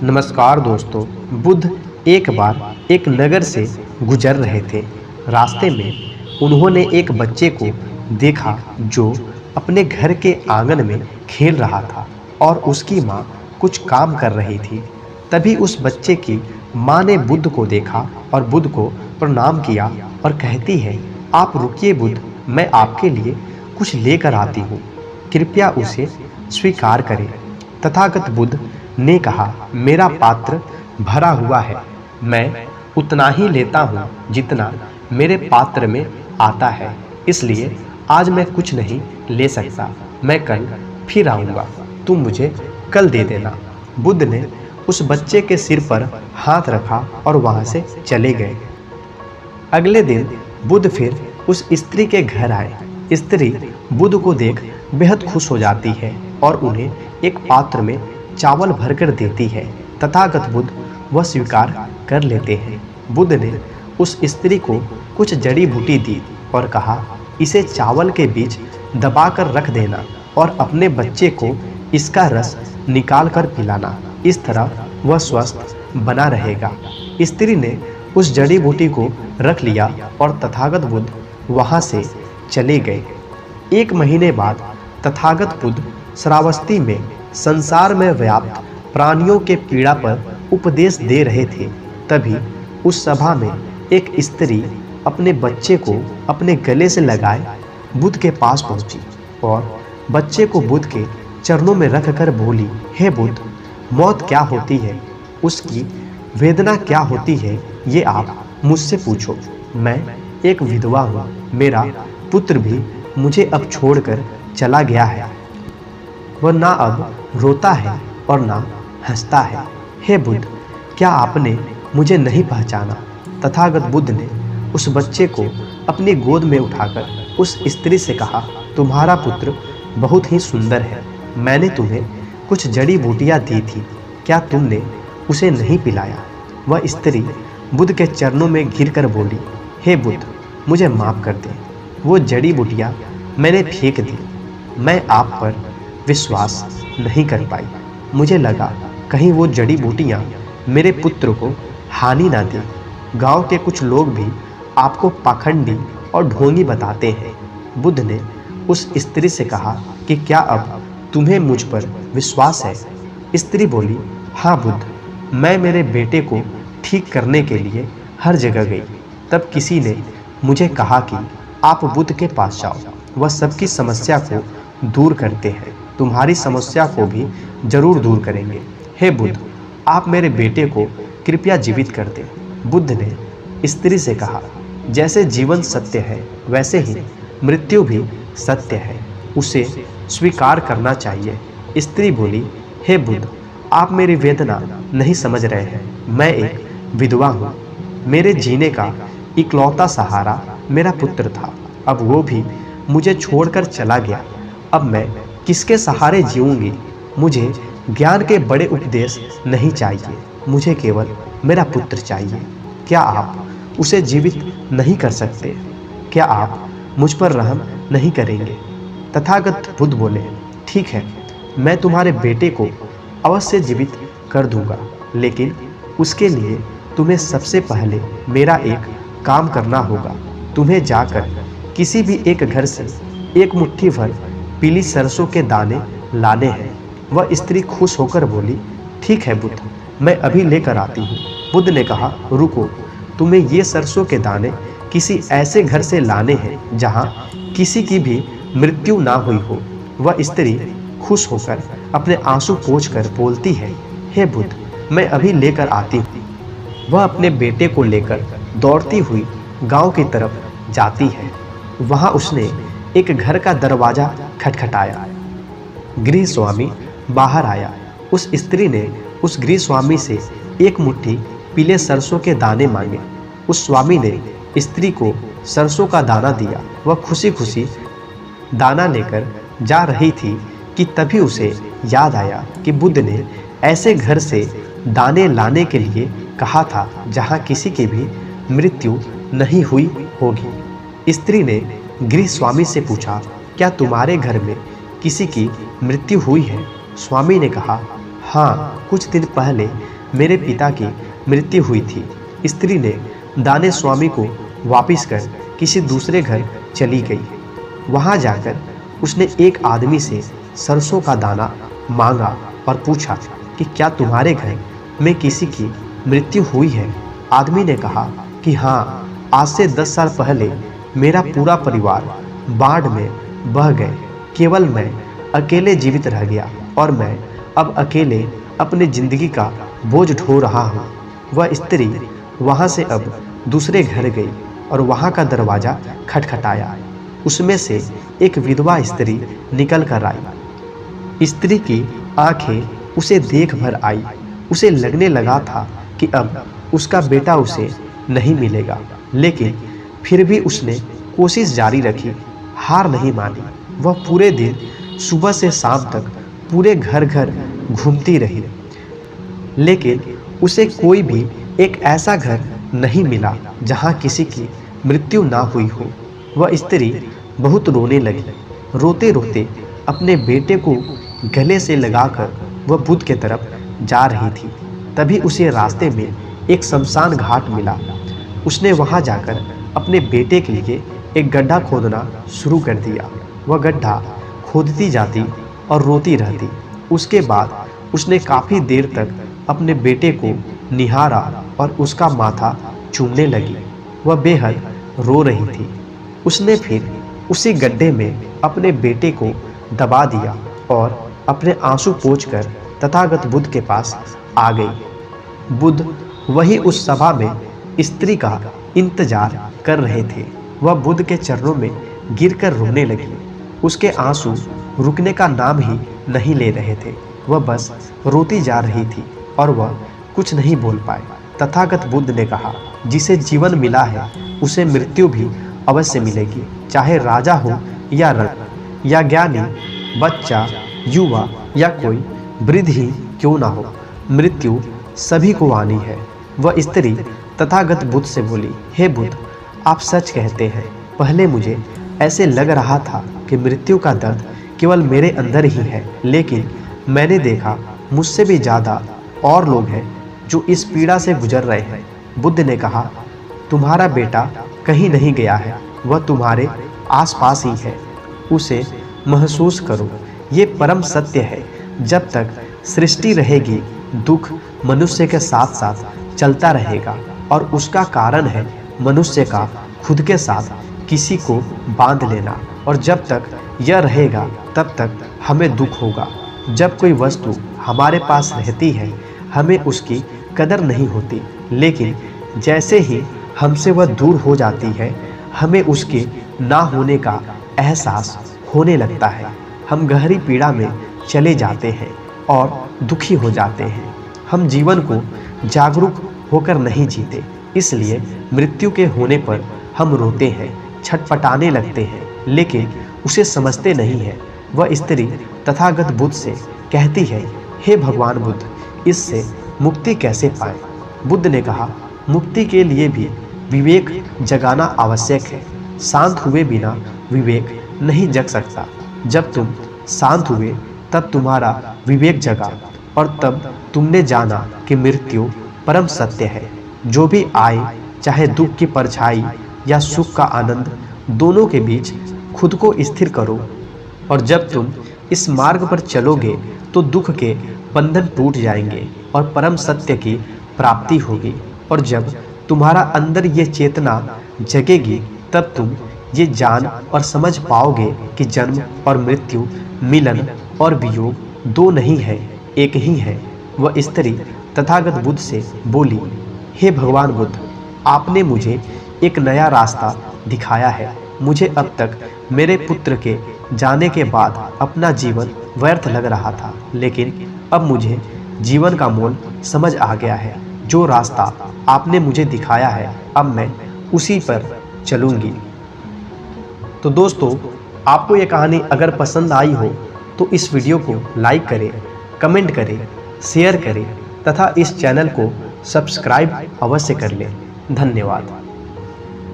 नमस्कार दोस्तों। बुद्ध एक बार एक नगर से गुजर रहे थे। रास्ते में उन्होंने एक बच्चे को देखा जो अपने घर के आंगन में खेल रहा था और उसकी माँ कुछ काम कर रही थी। तभी उस बच्चे की माँ ने बुद्ध को देखा और बुद्ध को प्रणाम किया और कहती है, आप रुकिए बुद्ध, मैं आपके लिए कुछ लेकर आती हूँ, कृपया उसे स्वीकार करें। तथागत बुद्ध ने कहा, मेरा पात्र भरा हुआ है, मैं उतना ही लेता हूँ जितना मेरे पात्र में आता है, इसलिए आज मैं कुछ नहीं ले सकता, मैं कल फिर आऊँगा, तुम मुझे कल दे देना। बुद्ध ने उस बच्चे के सिर पर हाथ रखा और वहाँ से चले गए। अगले दिन बुद्ध फिर उस स्त्री के घर आए। स्त्री बुद्ध को देख बेहद खुश हो जाती है और उन्हें एक पात्र में चावल भरकर देती है। तथागत बुद्ध वह स्वीकार कर लेते हैं। बुद्ध ने उस स्त्री को कुछ जड़ी बूटी दी और कहा, इसे चावल के बीच दबाकर रख देना और अपने बच्चे को इसका रस निकाल कर पिलाना, इस तरह वह स्वस्थ बना रहेगा। स्त्री ने उस जड़ी बूटी को रख लिया और तथागत बुद्ध वहाँ से चले गए। 1 महीने बाद तथागत बुद्ध श्रावस्ती में संसार में व्याप्त प्राणियों के पीड़ा पर उपदेश दे रहे थे। तभी उस सभा में एक स्त्री अपने बच्चे को अपने गले से लगाए बुद्ध के पास पहुंची और बच्चे को बुद्ध के चरणों में रखकर बोली, हे बुद्ध, मौत क्या होती है, उसकी वेदना क्या होती है, ये आप मुझसे पूछो। मैं एक विधवा हूँ, मेरा पुत्र भी मुझे अब छोड़कर चला गया है, वह ना अब रोता है और ना हंसता है। हे बुद्ध, क्या आपने मुझे नहीं पहचाना? तथागत बुद्ध ने उस बच्चे को अपनी गोद में उठाकर उस स्त्री से कहा, तुम्हारा पुत्र बहुत ही सुंदर है, मैंने तुम्हें कुछ जड़ी बूटियाँ दी थी, क्या तुमने उसे नहीं पिलाया? वह स्त्री बुद्ध के चरणों में गिरकर बोली, हे बुद्ध, मुझे माफ़ कर दे, वो जड़ी बूटियाँ मैंने फेंक दी, मैं आप पर विश्वास नहीं कर पाई। मुझे लगा कहीं वो जड़ी बूटियाँ मेरे पुत्र को हानि ना दे। गांव के कुछ लोग भी आपको पाखंडी और ढोंगी बताते हैं। बुद्ध ने उस स्त्री से कहा कि क्या अब तुम्हें मुझ पर विश्वास है? स्त्री बोली, हाँ बुद्ध, मैं मेरे बेटे को ठीक करने के लिए हर जगह गई। तब किसी ने मुझे कहा कि आप बुद्ध के पास जाओ, वह सबकी समस्या को दूर करते हैं, तुम्हारी समस्या को भी जरूर दूर करेंगे। हे बुद्ध, आप मेरे बेटे को कृपया जीवित कर दें। बुद्ध ने स्त्री से कहा, जैसे जीवन सत्य है वैसे ही मृत्यु भी सत्य है, उसे स्वीकार करना चाहिए। स्त्री बोली, हे बुद्ध, आप मेरी वेदना नहीं समझ रहे हैं, मैं एक विधवा हूँ, मेरे जीने का इकलौता सहारा मेरा पुत्र था, अब वो भी मुझे छोड़कर चला गया, अब मैं किसके सहारे जीऊँगी? मुझे ज्ञान के बड़े उपदेश नहीं चाहिए, मुझे केवल मेरा पुत्र चाहिए। क्या आप उसे जीवित नहीं कर सकते? क्या आप मुझ पर रहम नहीं करेंगे? तथागत बुद्ध बोले, ठीक है, मैं तुम्हारे बेटे को अवश्य जीवित कर दूंगा, लेकिन उसके लिए तुम्हें सबसे पहले मेरा एक काम करना होगा। तुम्हें जाकर किसी भी एक घर से एक मुट्ठी भर पीली सरसों के दाने लाने हैं। वह स्त्री खुश होकर बोली, ठीक है बुद्ध, मैं अभी लेकर आती हूँ। बुद्ध ने कहा, रुको, तुम्हें ये सरसों के दाने किसी ऐसे घर से लाने हैं जहाँ किसी की भी मृत्यु ना हुई हो। वह स्त्री खुश होकर अपने आंसू पोंछकर बोलती है, हे बुद्ध, मैं अभी लेकर आती हूँ। वह अपने बेटे को लेकर दौड़ती हुई गांव की तरफ जाती है। वहां उसने एक घर का दरवाजा खटखटाया। गृह स्वामी बाहर आया। उस स्त्री ने उस गृह स्वामी से एक मुट्ठी पीले सरसों के दाने मांगे। उस स्वामी ने स्त्री को सरसों का दाना दिया। वह खुशी खुशी दाना लेकर जा रही थी कि तभी उसे याद आया कि बुद्ध ने ऐसे घर से दाने लाने के लिए कहा था जहाँ किसी की भी मृत्यु नहीं हुई होगी। स्त्री ने गृह स्वामी से पूछा, क्या तुम्हारे घर में किसी की मृत्यु हुई है? स्वामी ने कहा, हाँ, कुछ दिन पहले मेरे पिता की मृत्यु हुई थी। स्त्री ने दाने स्वामी को वापिस कर किसी दूसरे घर चली गई। वहाँ जाकर उसने एक आदमी से सरसों का दाना मांगा और पूछा कि क्या तुम्हारे घर में किसी की मृत्यु हुई है? आदमी ने कहा कि हाँ, आज से 10 साल पहले मेरा पूरा परिवार बाढ़ में बह गए। केवल मैं अकेले जीवित रह गया और मैं अब अकेले अपनी जिंदगी का बोझ ढो रहा हूँ। वह स्त्री वहाँ से अब दूसरे घर गई और वहाँ का दरवाज़ा खटखटाया। उसमें से एक विधवा स्त्री निकल कर आई। स्त्री की आंखें उसे देख भर आई। उसे लगने लगा था कि अब उसका बेटा उसे नहीं मिलेगा, लेकिन फिर भी उसने कोशिश जारी रखी, हार नहीं मानी। वह पूरे दिन सुबह से शाम तक पूरे घर घर घूमती रही, लेकिन उसे कोई भी एक ऐसा घर नहीं मिला जहाँ किसी की मृत्यु ना हुई हो। वह स्त्री बहुत रोने लगी। रोते रोते अपने बेटे को गले से लगाकर वह बुद्ध के तरफ जा रही थी। तभी उसे रास्ते में एक शमशान घाट मिला। उसने वहां जाकर अपने बेटे के लिए एक गड्ढा खोदना शुरू कर दिया। वह गड्ढा खोदती जाती और रोती रहती। उसके बाद उसने काफ़ी देर तक अपने बेटे को निहारा और उसका माथा चूमने लगी। वह बेहद रो रही थी। उसने फिर उसी गड्ढे में अपने बेटे को दबा दिया और अपने आंसू पोंछकर तथागत बुद्ध के पास आ गई। बुद्ध वही उस सभा में स्त्री का इंतजार कर रहे थे। वह बुद्ध के चरणों में गिरकर रोने लगी। उसके आंसू रुकने का नाम ही नहीं ले रहे थे। वह बस रोती जा रही थी और वह कुछ नहीं बोल पाए। तथागत बुद्ध ने कहा, जिसे जीवन मिला है उसे मृत्यु भी अवश्य मिलेगी, चाहे राजा हो या रंक या ज्ञानी, बच्चा, युवा या कोई वृद्ध ही क्यों ना हो, मृत्यु सभी को आनी है। वह स्त्री तथागत बुद्ध से बोली, हे बुद्ध, आप सच कहते हैं। पहले मुझे ऐसे लग रहा था कि मृत्यु का दर्द केवल मेरे अंदर ही है, लेकिन मैंने देखा मुझसे भी ज़्यादा और लोग हैं जो इस पीड़ा से गुजर रहे हैं। बुद्ध ने कहा, तुम्हारा बेटा कहीं नहीं गया है, वह तुम्हारे आसपास ही है। उसे महसूस करो। ये परम सत्य है। जब तक सृष्टि रहेगी, दुख मनुष्य के साथ साथ चलता रहेगा और उसका कारण है मनुष्य का खुद के साथ किसी को बांध लेना। और जब तक यह रहेगा तब तक हमें दुख होगा। जब कोई वस्तु हमारे पास रहती है हमें उसकी कदर नहीं होती, लेकिन जैसे ही हमसे वह दूर हो जाती है हमें उसके ना होने का एहसास होने लगता है। हम गहरी पीड़ा में चले जाते हैं और दुखी हो जाते हैं। हम जीवन को जागरूक होकर नहीं जीते, इसलिए मृत्यु के होने पर हम रोते हैं, छटपटाने लगते हैं, लेकिन उसे समझते नहीं हैं। वह स्त्री तथागत बुद्ध से कहती है, हे भगवान बुद्ध, इससे मुक्ति कैसे पाएं? बुद्ध ने कहा, मुक्ति के लिए भी विवेक जगाना आवश्यक है। शांत हुए बिना विवेक नहीं जग सकता। जब तुम शांत हुए तब तुम्हारा विवेक जगा और तब तुमने जाना कि मृत्यु परम सत्य है। जो भी आए, चाहे दुख की परछाई या सुख का आनंद, दोनों के बीच खुद को स्थिर करो। और जब तुम इस मार्ग पर चलोगे तो दुख के बंधन टूट जाएंगे और परम सत्य की प्राप्ति होगी। और जब तुम्हारा अंदर ये चेतना जगेगी तब तुम ये जान और समझ पाओगे कि जन्म और मृत्यु, मिलन और वियोग दो नहीं है, एक ही है। वह स्त्री तथागत बुद्ध से बोली, हे भगवान बुद्ध, आपने मुझे एक नया रास्ता दिखाया है। मुझे अब तक मेरे पुत्र के जाने के बाद अपना जीवन व्यर्थ लग रहा था, लेकिन अब मुझे जीवन का मोल समझ आ गया है। जो रास्ता आपने मुझे दिखाया है अब मैं उसी पर चलूँगी। तो दोस्तों, आपको ये कहानी अगर पसंद आई हो तो इस वीडियो को लाइक करें, कमेंट करें, शेयर करें तथा इस चैनल को सब्सक्राइब अवश्य कर लें। धन्यवाद।